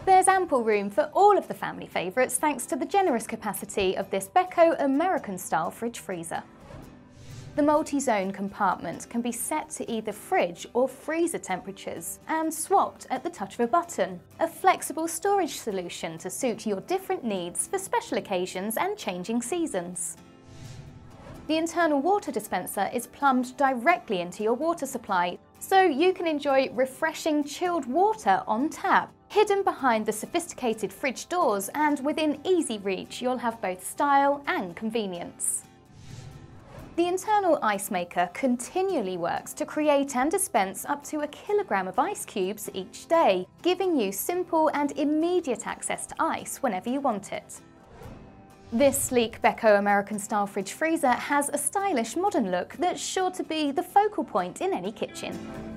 There's ample room for all of the family favourites thanks to the generous capacity of this Beko American-style fridge freezer. The multi-zone compartment can be set to either fridge or freezer temperatures and swapped at the touch of a button, a flexible storage solution to suit your different needs for special occasions and changing seasons. The internal water dispenser is plumbed directly into your water supply, so you can enjoy refreshing chilled water on tap. Hidden behind the sophisticated fridge doors and within easy reach, you'll have both style and convenience. The internal ice maker continually works to create and dispense up to 1 kilogram of ice cubes each day, giving you simple and immediate access to ice whenever you want it. This sleek Beko American-style fridge freezer has a stylish modern look that's sure to be the focal point in any kitchen.